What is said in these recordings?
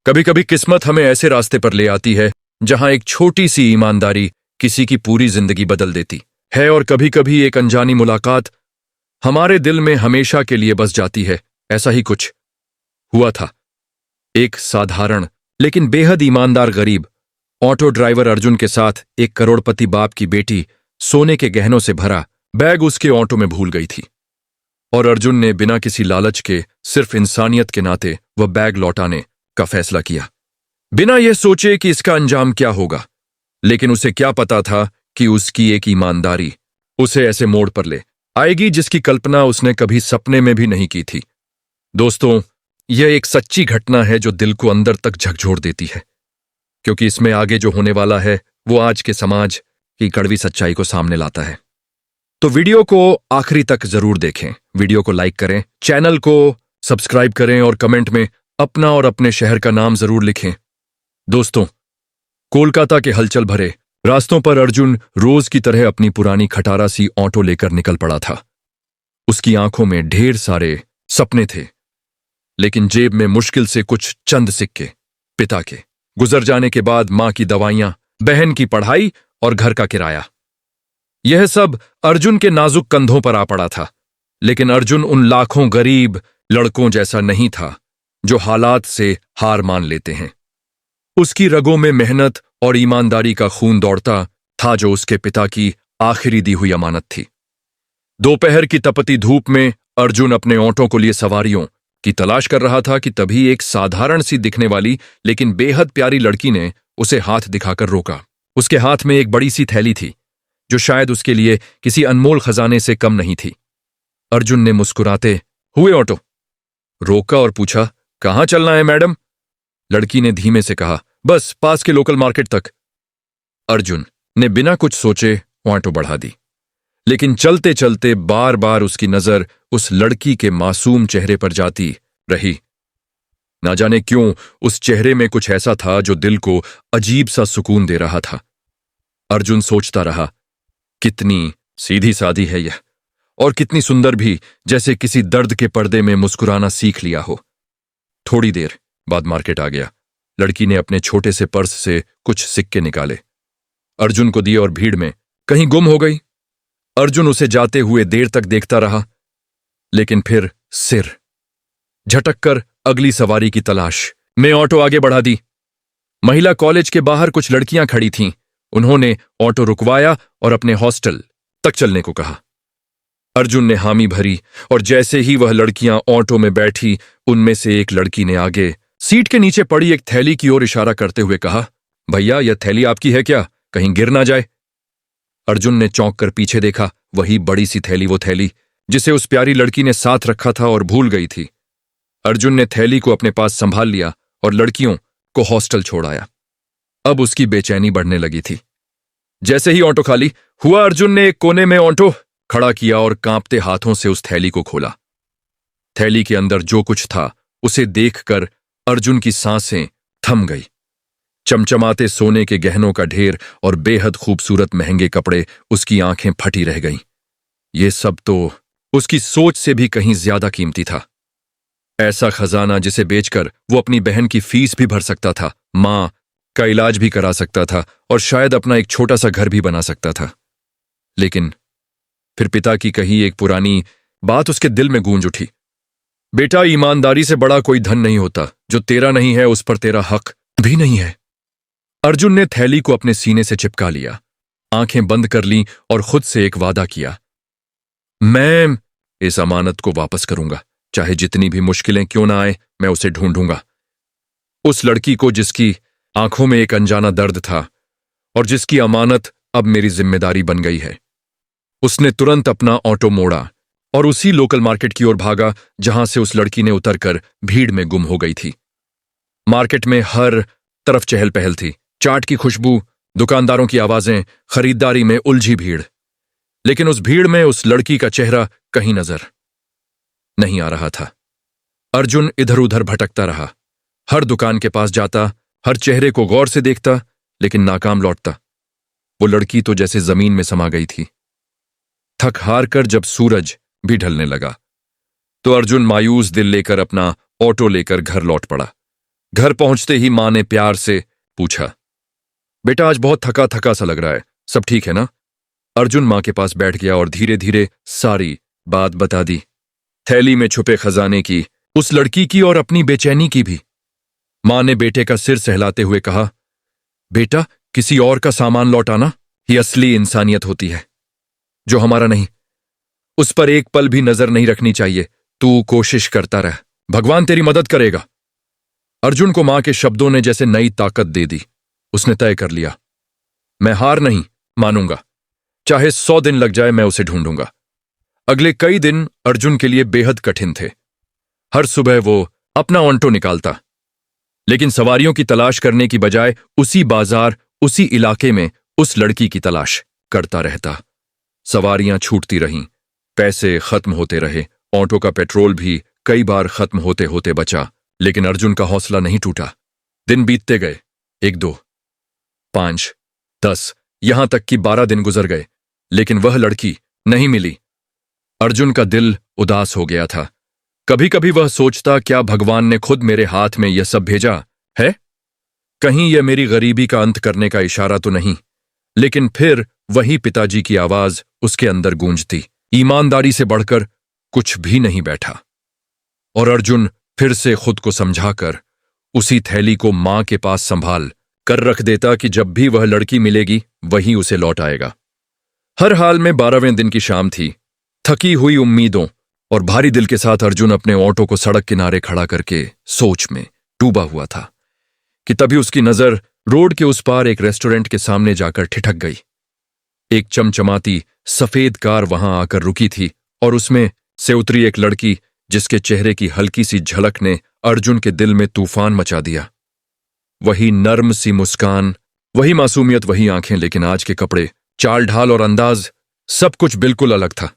कभी कभी किस्मत हमें ऐसे रास्ते पर ले आती है जहां एक छोटी सी ईमानदारी किसी की पूरी जिंदगी बदल देती है, और कभी कभी एक अनजानी मुलाकात हमारे दिल में हमेशा के लिए बस जाती है। ऐसा ही कुछ हुआ था। एक साधारण लेकिन बेहद ईमानदार गरीब ऑटो ड्राइवर अर्जुन के साथ एक करोड़पति बाप की बेटी सोने के गहनों से भरा बैग उसके ऑटो में भूल गई थी, और अर्जुन ने बिना किसी लालच के, सिर्फ इंसानियत के नाते वह बैग लौटाने का फैसला किया, बिना यह सोचे कि इसका अंजाम क्या होगा। लेकिन उसे क्या पता था कि उसकी एक ईमानदारी उसे ऐसे मोड़ पर ले आएगी जिसकी कल्पना उसने कभी सपने में भी नहीं की थी। दोस्तों, यह एक सच्ची घटना है जो दिल को अंदर तक झकझोर देती है, क्योंकि इसमें आगे जो होने वाला है वो आज के समाज की कड़वी सच्चाई को सामने लाता है। तो वीडियो को आखिरी तक जरूर देखें, वीडियो को लाइक करें, चैनल को सब्सक्राइब करें और कमेंट में अपना और अपने शहर का नाम जरूर लिखें। दोस्तों, कोलकाता के हलचल भरे रास्तों पर अर्जुन रोज की तरह अपनी पुरानी खटारा सी ऑटो लेकर निकल पड़ा था। उसकी आंखों में ढेर सारे सपने थे, लेकिन जेब में मुश्किल से कुछ चंद सिक्के। पिता के गुजर जाने के बाद मां की दवाइयां, बहन की पढ़ाई और घर का किराया, यह सब अर्जुन के नाजुक कंधों पर आ पड़ा था। लेकिन अर्जुन उन लाखों गरीब लड़कों जैसा नहीं था जो हालात से हार मान लेते हैं। उसकी रगों में मेहनत और ईमानदारी का खून दौड़ता था, जो उसके पिता की आखिरी दी हुई अमानत थी। दोपहर की तपती धूप में अर्जुन अपने ऑटो को लिए सवारियों की तलाश कर रहा था कि तभी एक साधारण सी दिखने वाली लेकिन बेहद प्यारी लड़की ने उसे हाथ दिखाकर रोका। उसके हाथ में एक बड़ी सी थैली थी जो शायद उसके लिए किसी अनमोल खजाने से कम नहीं थी। अर्जुन ने मुस्कुराते हुए ऑटो रोका और पूछा, कहां चलना है मैडम? लड़की ने धीमे से कहा, बस पास के लोकल मार्केट तक। अर्जुन ने बिना कुछ सोचे ऑटो बढ़ा दी, लेकिन चलते चलते बार बार उसकी नजर उस लड़की के मासूम चेहरे पर जाती रही। ना जाने क्यों उस चेहरे में कुछ ऐसा था जो दिल को अजीब सा सुकून दे रहा था। अर्जुन सोचता रहा, कितनी सीधी सादी है यह, और कितनी सुंदर भी, जैसे किसी दर्द के पर्दे में मुस्कुराना सीख लिया हो। थोड़ी देर बाद मार्केट आ गया। लड़की ने अपने छोटे से पर्स से कुछ सिक्के निकाले, अर्जुन को दिए और भीड़ में कहीं गुम हो गई। अर्जुन उसे जाते हुए देर तक देखता रहा, लेकिन फिर सिर झटक कर अगली सवारी की तलाश में ऑटो आगे बढ़ा दी। महिला कॉलेज के बाहर कुछ लड़कियां खड़ी थीं। उन्होंने ऑटो रुकवाया और अपने हॉस्टल तक चलने को कहा। अर्जुन ने हामी भरी, और जैसे ही वह लड़कियां ऑटो में बैठी, उनमें से एक लड़की ने आगे सीट के नीचे पड़ी एक थैली की ओर इशारा करते हुए कहा, भैया, यह थैली आपकी है क्या? कहीं गिर ना जाए। अर्जुन ने चौंक कर पीछे देखा। वही बड़ी सी थैली, वो थैली जिसे उस प्यारी लड़की ने साथ रखा था और भूल गई थी। अर्जुन ने थैली को अपने पास संभाल लिया और लड़कियों को हॉस्टल छोड़ आया। अब उसकी बेचैनी बढ़ने लगी थी। जैसे ही ऑटो खाली हुआ, अर्जुन ने एक कोने में ऑटो खड़ा किया और कांपते हाथों से उस थैली को खोला। थैली के अंदर जो कुछ था उसे देखकर अर्जुन की सांसें थम गई। चमचमाते सोने के गहनों का ढेर और बेहद खूबसूरत महंगे कपड़े, उसकी आंखें फटी रह गईं। ये सब तो उसकी सोच से भी कहीं ज्यादा कीमती था। ऐसा खजाना जिसे बेचकर वो अपनी बहन की फीस भी भर सकता था, मां का इलाज भी करा सकता था और शायद अपना एक छोटा सा घर भी बना सकता था। लेकिन फिर पिता की कही एक पुरानी बात उसके दिल में गूंज उठी, बेटा, ईमानदारी से बड़ा कोई धन नहीं होता। जो तेरा नहीं है उस पर तेरा हक भी नहीं है। अर्जुन ने थैली को अपने सीने से चिपका लिया, आंखें बंद कर लीं और खुद से एक वादा किया, मैं इस अमानत को वापस करूंगा, चाहे जितनी भी मुश्किलें क्यों ना आए, मैं उसे ढूंढूंगा। उस लड़की को जिसकी आंखों में एक अनजाना दर्द था और जिसकी अमानत अब मेरी जिम्मेदारी बन गई है। उसने तुरंत अपना ऑटो मोड़ा और उसी लोकल मार्केट की ओर भागा जहां से उस लड़की ने उतरकर भीड़ में गुम हो गई थी। मार्केट में हर तरफ चहल पहल थी, चाट की खुशबू, दुकानदारों की आवाजें, खरीदारी में उलझी भीड़। लेकिन उस भीड़ में उस लड़की का चेहरा कहीं नजर नहीं आ रहा था। अर्जुन इधर उधर भटकता रहा, हर दुकान के पास जाता, हर चेहरे को गौर से देखता, लेकिन नाकाम लौटता। वो लड़की तो जैसे जमीन में समा गई थी। थक हार कर जब सूरज भी ढलने लगा तो अर्जुन मायूस दिल लेकर अपना ऑटो लेकर घर लौट पड़ा। घर पहुंचते ही मां ने प्यार से पूछा, बेटा आज बहुत थका थका सा लग रहा है, सब ठीक है ना? अर्जुन मां के पास बैठ गया और धीरे धीरे सारी बात बता दी। थैली में छुपे खजाने की, उस लड़की की और अपनी बेचैनी की भी। मां ने बेटे का सिर सहलाते हुए कहा, बेटा किसी और का सामान लौटाना ही असली इंसानियत होती है, जो हमारा नहीं। उस पर एक पल भी नजर नहीं रखनी चाहिए। तू कोशिश करता रह, भगवान तेरी मदद करेगा। अर्जुन को मां के शब्दों ने जैसे नई ताकत दे दी। उसने तय कर लिया, मैं हार नहीं मानूंगा, चाहे 100 दिन लग जाए मैं उसे ढूंढूंगा। अगले कई दिन अर्जुन के लिए बेहद कठिन थे। हर सुबह वो अपना ऑन्टो निकालता, लेकिन सवारियों की तलाश करने की बजाय उसी बाजार, उसी इलाके में उस लड़की की तलाश करता रहता। सवारियां छूटती रहीं, पैसे खत्म होते रहे, ऑटो का पेट्रोल भी कई बार खत्म होते होते बचा, लेकिन अर्जुन का हौसला नहीं टूटा। दिन बीतते गए, 1, 2, 5, 10, यहां तक कि 12 दिन गुजर गए, लेकिन वह लड़की नहीं मिली। अर्जुन का दिल उदास हो गया था। कभी कभी वह सोचता, क्या भगवान ने खुद मेरे हाथ में यह सब भेजा है? कहीं यह मेरी गरीबी का अंत करने का इशारा तो नहीं? लेकिन फिर वही पिताजी की आवाज उसके अंदर गूंजती, ईमानदारी से बढ़कर कुछ भी नहीं बैठा। और अर्जुन फिर से खुद को समझाकर उसी थैली को मां के पास संभाल कर रख देता कि जब भी वह लड़की मिलेगी वही उसे लौट आएगा। हर हाल में 12वें दिन की शाम थी। थकी हुई उम्मीदों और भारी दिल के साथ अर्जुन अपने ऑटो को सड़क किनारे खड़ा करके सोच में डूबा हुआ था कि तभी उसकी नजर रोड के उस पार एक रेस्टोरेंट के सामने जाकर ठिठक गई। एक चमचमाती सफेद कार वहां आकर रुकी थी और उसमें से उतरी एक लड़की, जिसके चेहरे की हल्की सी झलक ने अर्जुन के दिल में तूफान मचा दिया। वही नर्म सी मुस्कान, वही मासूमियत, वही आंखें, लेकिन आज के कपड़े, चाल ढाल और अंदाज, सब कुछ बिल्कुल अलग था।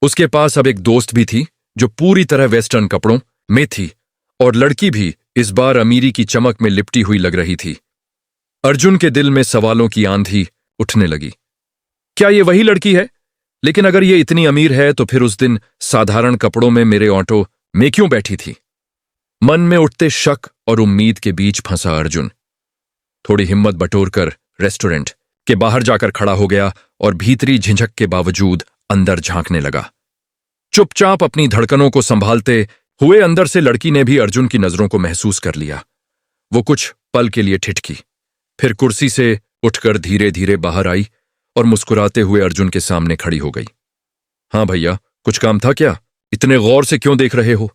उसके पास अब एक दोस्त भी थी जो पूरी तरह वेस्टर्न कपड़ों में थी, और लड़की भी इस बार अमीरी की चमक में लिपटी हुई लग रही थी। अर्जुन के दिल में सवालों की आंधी उठने लगी। क्या ये वही लड़की है? लेकिन अगर ये इतनी अमीर है तो फिर उस दिन साधारण कपड़ों में मेरे ऑटो में क्यों बैठी थी? मन में उठते शक और उम्मीद के बीच फंसा अर्जुन थोड़ी हिम्मत बटोरकर रेस्टोरेंट के बाहर जाकर खड़ा हो गया और भीतरी झिझक के बावजूद अंदर झांकने लगा। चुपचाप अपनी धड़कनों को संभालते हुए अंदर से लड़की ने भी अर्जुन की नजरों को महसूस कर लिया। वो कुछ पल के लिए ठिठकी, फिर कुर्सी से उठकर धीरे धीरे बाहर आई और मुस्कुराते हुए अर्जुन के सामने खड़ी हो गई। हाँ भैया, कुछ काम था क्या? इतने गौर से क्यों देख रहे हो?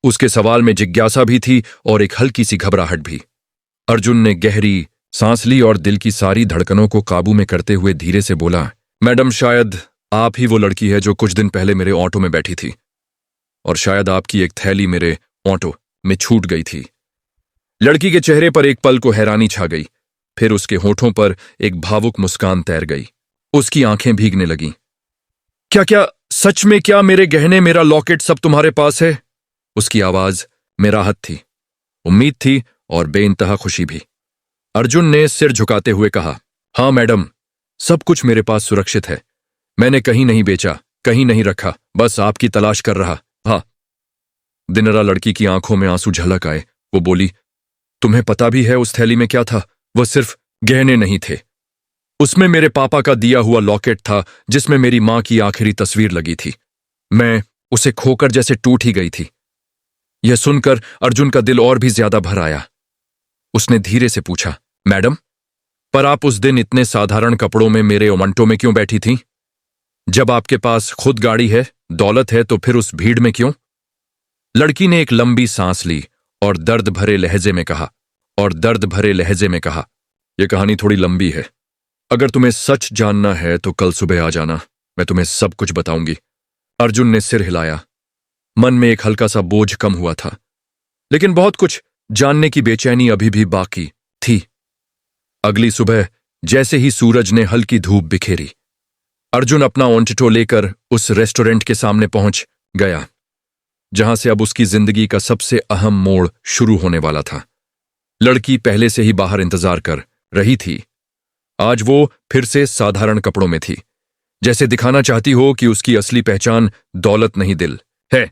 उसके सवाल में जिज्ञासा भी थी और एक हल्की सी घबराहट भी। अर्जुन ने गहरी सांस ली और दिल की सारी धड़कनों को काबू में करते हुए धीरे से बोला, मैडम, शायद आप ही वो लड़की है जो कुछ दिन पहले मेरे ऑटो में बैठी थी, और शायद आपकी एक थैली मेरे ऑटो में छूट गई थी। लड़की के चेहरे पर एक पल को हैरानी छा गई, फिर उसके होठों पर एक भावुक मुस्कान तैर गई। उसकी आंखें भीगने लगीं। क्या क्या सच में? क्या मेरे गहने, मेरा लॉकेट सब तुम्हारे पास है? उसकी आवाज में राहत थी, उम्मीद थी और बेइंतहा खुशी भी। अर्जुन ने सिर झुकाते हुए कहा, हाँ मैडम, सब कुछ मेरे पास सुरक्षित है। मैंने कहीं नहीं बेचा, कहीं नहीं रखा, बस आपकी तलाश कर रहा। हाँ। दिनरा लड़की की आंखों में आंसू झलक आए। वो बोली, तुम्हें पता भी है उस थैली में क्या था? वह सिर्फ गहने नहीं थे, उसमें मेरे पापा का दिया हुआ लॉकेट था जिसमें मेरी मां की आखिरी तस्वीर लगी थी। मैं उसे खोकर जैसे टूट ही गई थी। यह सुनकर अर्जुन का दिल और भी ज्यादा भर आया। उसने धीरे से पूछा, मैडम, पर आप उस दिन इतने साधारण कपड़ों में मेरे ऑटो में क्यों बैठी थीं? जब आपके पास खुद गाड़ी है, दौलत है, तो फिर उस भीड़ में क्यों? लड़की ने एक लंबी सांस ली और दर्द भरे लहजे में कहा, यह कहानी थोड़ी लंबी है। अगर तुम्हें सच जानना है तो कल सुबह आ जाना, मैं तुम्हें सब कुछ बताऊंगी। अर्जुन ने सिर हिलाया। मन में एक हल्का सा बोझ कम हुआ था, लेकिन बहुत कुछ जानने की बेचैनी अभी भी बाकी थी। अगली सुबह जैसे ही सूरज ने हल्की धूप बिखेरी, अर्जुन अपना ऑटो लेकर उस रेस्टोरेंट के सामने पहुंच गया जहां से अब उसकी जिंदगी का सबसे अहम मोड़ शुरू होने वाला था। लड़की पहले से ही बाहर इंतजार कर रही थी। आज वो फिर से साधारण कपड़ों में थी, जैसे दिखाना चाहती हो कि उसकी असली पहचान दौलत नहीं, दिल है।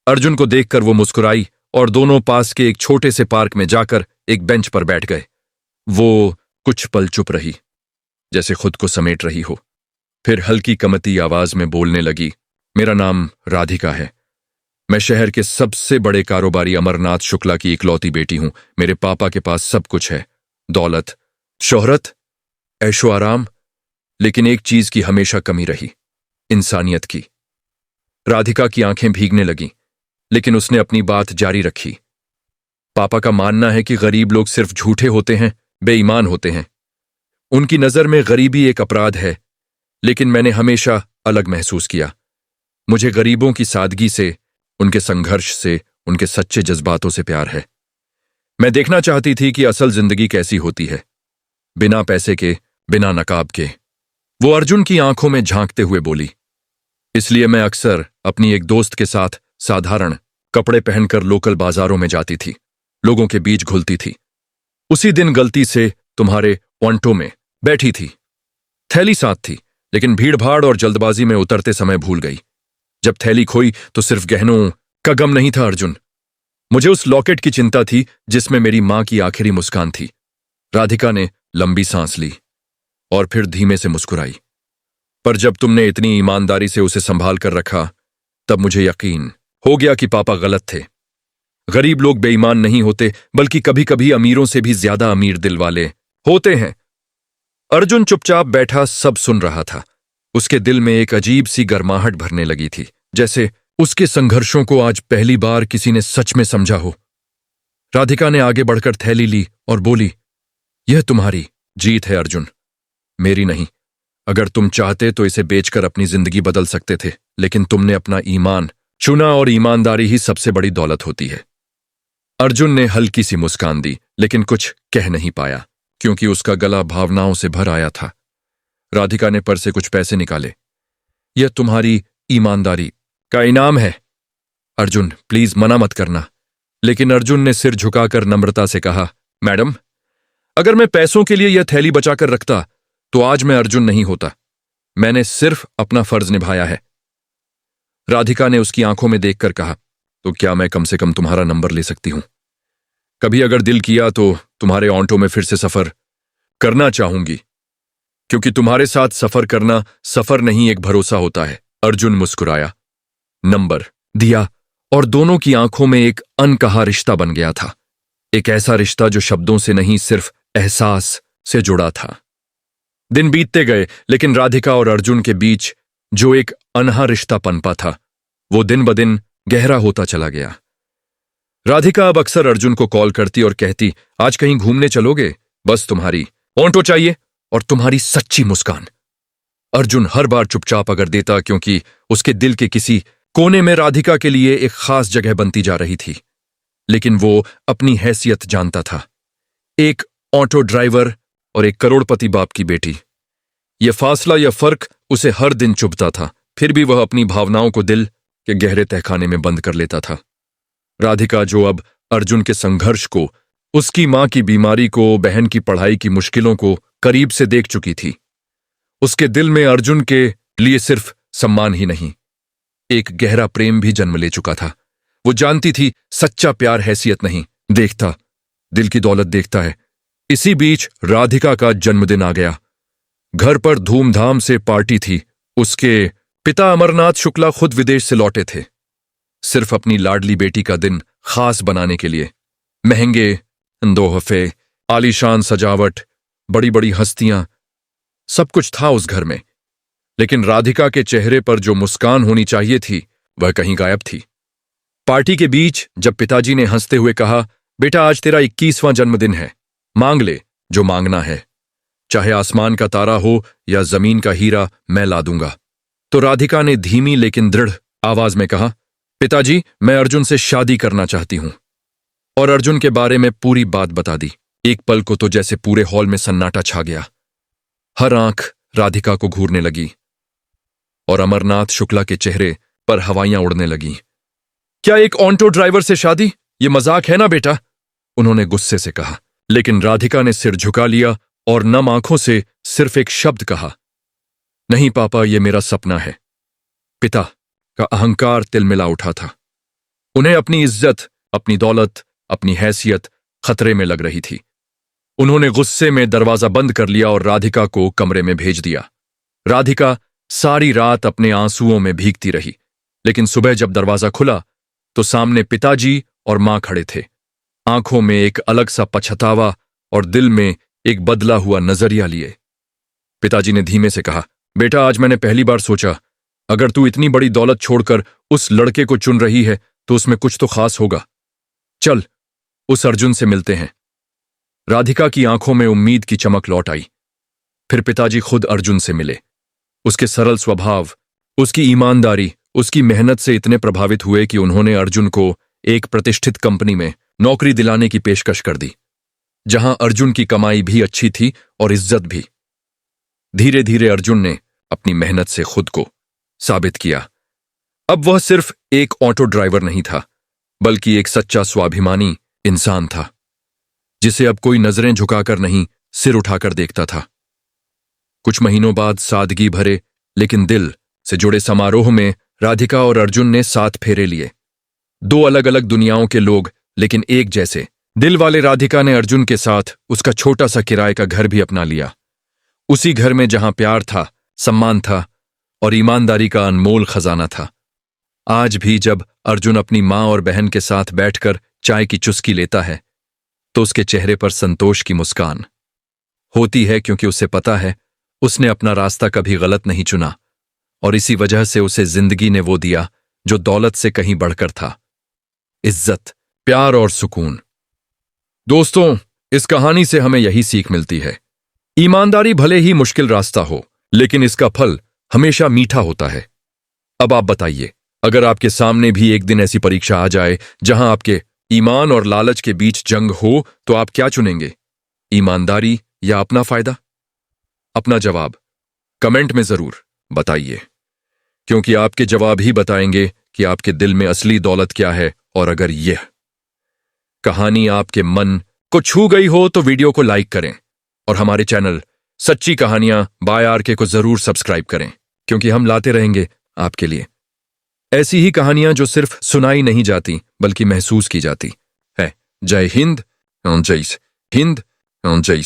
अर्जुन को देखकर वो मुस्कुराई और दोनों पास के एक छोटे से पार्क में जाकर एक बेंच पर बैठ गए। वो कुछ पल चुप रही, जैसे खुद को समेट रही हो। फिर हल्की कमती आवाज में बोलने लगी, मेरा नाम राधिका है। मैं शहर के सबसे बड़े कारोबारी अमरनाथ शुक्ला की इकलौती बेटी हूं। मेरे पापा के पास सब कुछ है, दौलत, शोहरत, ऐशो आराम, लेकिन एक चीज की हमेशा कमी रही, इंसानियत की। राधिका की आंखें भीगने लगीं, लेकिन उसने अपनी बात जारी रखी। पापा का मानना है कि गरीब लोग सिर्फ झूठे होते हैं, बेईमान होते हैं। उनकी नजर में गरीबी एक अपराध है, लेकिन मैंने हमेशा अलग महसूस किया। मुझे गरीबों की सादगी से, उनके संघर्ष से, उनके सच्चे जज्बातों से प्यार है। मैं देखना चाहती थी कि असल जिंदगी कैसी होती है, बिना पैसे के, बिना नकाब के। वो अर्जुन की आंखों में झांकते हुए बोली, इसलिए मैं अक्सर अपनी एक दोस्त के साथ साधारण कपड़े पहनकर लोकल बाजारों में जाती थी, लोगों के बीच घुलती थी। उसी दिन गलती से तुम्हारे ऑन्टो में बैठी थी। थैली साथ थी, लेकिन भीड़भाड़ और जल्दबाजी में उतरते समय भूल गई। जब थैली खोई तो सिर्फ गहनों का गम नहीं था अर्जुन, मुझे उस लॉकेट की चिंता थी जिसमें मेरी मां की आखिरी मुस्कान थी। राधिका ने लंबी सांस ली और फिर धीमे से मुस्कुराई। पर जब तुमने इतनी ईमानदारी से उसे संभाल कर रखा, तब मुझे यकीन हो गया कि पापा गलत थे। गरीब लोग बेईमान नहीं होते, बल्कि कभी कभी अमीरों से भी ज्यादा अमीर दिल वाले होते हैं। अर्जुन चुपचाप बैठा सब सुन रहा था। उसके दिल में एक अजीब सी गर्माहट भरने लगी थी, जैसे उसके संघर्षों को आज पहली बार किसी ने सच में समझा हो। राधिका ने आगे बढ़कर थैली ली और बोली, यह तुम्हारी जीत है अर्जुन, मेरी नहीं। अगर तुम चाहते तो इसे बेचकर अपनी जिंदगी बदल सकते थे, लेकिन तुमने अपना ईमान चुना और ईमानदारी ही सबसे बड़ी दौलत होती है। अर्जुन ने हल्की सी मुस्कान दी, लेकिन कुछ कह नहीं पाया, क्योंकि उसका गला भावनाओं से भर आया था। राधिका ने पर्स से कुछ पैसे निकाले। यह तुम्हारी ईमानदारी का इनाम है। अर्जुन, प्लीज मना मत करना। लेकिन अर्जुन ने सिर झुकाकर नम्रता से कहा, मैडम, अगर मैं पैसों के लिए यह थैली बचाकर रखता तो आज मैं अर्जुन नहीं होता। मैंने सिर्फ अपना फर्ज निभाया है। राधिका ने उसकी आंखों में देखकर कहा, तो क्या मैं कम से कम तुम्हारा नंबर ले सकती हूं? कभी अगर दिल किया तो तुम्हारे ऑन्टो में फिर से सफर करना चाहूंगी, क्योंकि तुम्हारे साथ सफर करना सफर नहीं, एक भरोसा होता है। अर्जुन मुस्कुराया, नंबर दिया और दोनों की आंखों में एक अनकहा रिश्ता बन गया था। एक ऐसा रिश्ता जो शब्दों से नहीं, सिर्फ एहसास से जुड़ा था। दिन बीतते गए, लेकिन राधिका और अर्जुन के बीच जो एक अनहा रिश्ता पनपा था, वो दिन ब दिन गहरा होता चला गया। राधिका अब अक्सर अर्जुन को कॉल करती और कहती, आज कहीं घूमने चलोगे? बस तुम्हारी ऑन्टो चाहिए और तुम्हारी सच्ची मुस्कान। अर्जुन हर बार चुपचाप अगर देता, क्योंकि उसके दिल के किसी कोने में राधिका के लिए एक खास जगह बनती जा रही थी। लेकिन वो अपनी हैसियत जानता था, एक ऑटो ड्राइवर और एक करोड़पति बाप की बेटी। यह फासला, यह फर्क उसे हर दिन चुभता था। फिर भी वह अपनी भावनाओं को दिल के गहरे तहखाने में बंद कर लेता था। राधिका, जो अब अर्जुन के संघर्ष को, उसकी मां की बीमारी को, बहन की पढ़ाई की मुश्किलों को करीब से देख चुकी थी, उसके दिल में अर्जुन के लिए सिर्फ सम्मान ही नहीं, एक गहरा प्रेम भी जन्म ले चुका था। वो जानती थी, सच्चा प्यार हैसियत नहीं देखता, दिल की दौलत देखता है। इसी बीच राधिका का जन्मदिन आ गया। घर पर धूमधाम से पार्टी थी। उसके पिता अमरनाथ शुक्ला खुद विदेश से लौटे थे, सिर्फ अपनी लाडली बेटी का दिन खास बनाने के लिए। महंगे तोहफे, आलीशान सजावट, बड़ी बड़ी हस्तियां, सब कुछ था उस घर में। लेकिन राधिका के चेहरे पर जो मुस्कान होनी चाहिए थी, वह कहीं गायब थी। पार्टी के बीच जब पिताजी ने हंसते हुए कहा, बेटा आज तेरा 21वां जन्मदिन है, मांग ले जो मांगना है, चाहे आसमान का तारा हो या जमीन का हीरा, मैं ला दूंगा। तो राधिका ने धीमी लेकिन दृढ़ आवाज में कहा, पिताजी, मैं अर्जुन से शादी करना चाहती हूं। और अर्जुन के बारे में पूरी बात बता दी। एक पल को तो जैसे पूरे हॉल में सन्नाटा छा गया। हर आंख राधिका को घूरने लगी और अमरनाथ शुक्ला के चेहरे पर हवाइयां उड़ने लगीं। क्या एक ऑन्टो ड्राइवर से शादी? ये मजाक है ना बेटा? उन्होंने गुस्से से कहा। लेकिन राधिका ने सिर झुका लिया और नम आंखों से सिर्फ एक शब्द कहा, नहीं पापा, ये मेरा सपना है। पिता का अहंकार तिलमिला उठा था। उन्हें अपनी इज्जत, अपनी दौलत, अपनी हैसियत खतरे में लग रही थी। उन्होंने गुस्से में दरवाजा बंद कर लिया और राधिका को कमरे में भेज दिया। राधिका सारी रात अपने आंसुओं में भीगती रही, लेकिन सुबह जब दरवाजा खुला तो सामने पिताजी और मां खड़े थे, आंखों में एक अलग सा पछतावा और दिल में एक बदला हुआ नजरिया लिए। पिताजी ने धीमे से कहा, बेटा, आज मैंने पहली बार सोचा, अगर तू इतनी बड़ी दौलत छोड़कर उस लड़के को चुन रही है तो उसमें कुछ तो खास होगा। चल, उस अर्जुन से मिलते हैं। राधिका की आंखों में उम्मीद की चमक लौट आई। फिर पिताजी खुद अर्जुन से मिले। उसके सरल स्वभाव, उसकी ईमानदारी, उसकी मेहनत से इतने प्रभावित हुए कि उन्होंने अर्जुन को एक प्रतिष्ठित कंपनी में नौकरी दिलाने की पेशकश कर दी, जहां अर्जुन की कमाई भी अच्छी थी और इज्जत भी। धीरे धीरे अर्जुन ने अपनी मेहनत से खुद को साबित किया। अब वह सिर्फ एक ऑटो ड्राइवर नहीं था, बल्कि एक सच्चा स्वाभिमानी इंसान था, जिसे अब कोई नजरें झुकाकर नहीं, सिर उठाकर देखता था। कुछ महीनों बाद सादगी भरे लेकिन दिल से जुड़े समारोह में राधिका और अर्जुन ने 7 फेरे लिए। 2 अलग अलग दुनियाओं के लोग, लेकिन एक जैसे दिल वाले। राधिका ने अर्जुन के साथ उसका छोटा सा किराए का घर भी अपना लिया, उसी घर में जहां प्यार था, सम्मान था और ईमानदारी का अनमोल खजाना था। आज भी जब अर्जुन अपनी मां और बहन के साथ बैठकर चाय की चुस्की लेता है तो उसके चेहरे पर संतोष की मुस्कान होती है, क्योंकि उसे पता है उसने अपना रास्ता कभी गलत नहीं चुना और इसी वजह से उसे जिंदगी ने वो दिया जो दौलत से कहीं बढ़कर था, इज्जत, प्यार और सुकून। दोस्तों, इस कहानी से हमें यही सीख मिलती है, ईमानदारी भले ही मुश्किल रास्ता हो, लेकिन इसका फल हमेशा मीठा होता है। अब आप बताइए, अगर आपके सामने भी एक दिन ऐसी परीक्षा आ जाए जहां आपके ईमान और लालच के बीच जंग हो, तो आप क्या चुनेंगे, ईमानदारी या अपना फायदा? अपना जवाब कमेंट में जरूर बताइए, क्योंकि आपके जवाब ही बताएंगे कि आपके दिल में असली दौलत क्या है। और अगर यह कहानी आपके मन को छू गई हो तो वीडियो को लाइक करें और हमारे चैनल सच्ची कहानियां बाय आरके को जरूर सब्सक्राइब करें, क्योंकि हम लाते रहेंगे आपके लिए ऐसी ही कहानियां जो सिर्फ सुनाई नहीं जाती बल्कि महसूस की जाती है। जय हिंद, जय हिंद, जय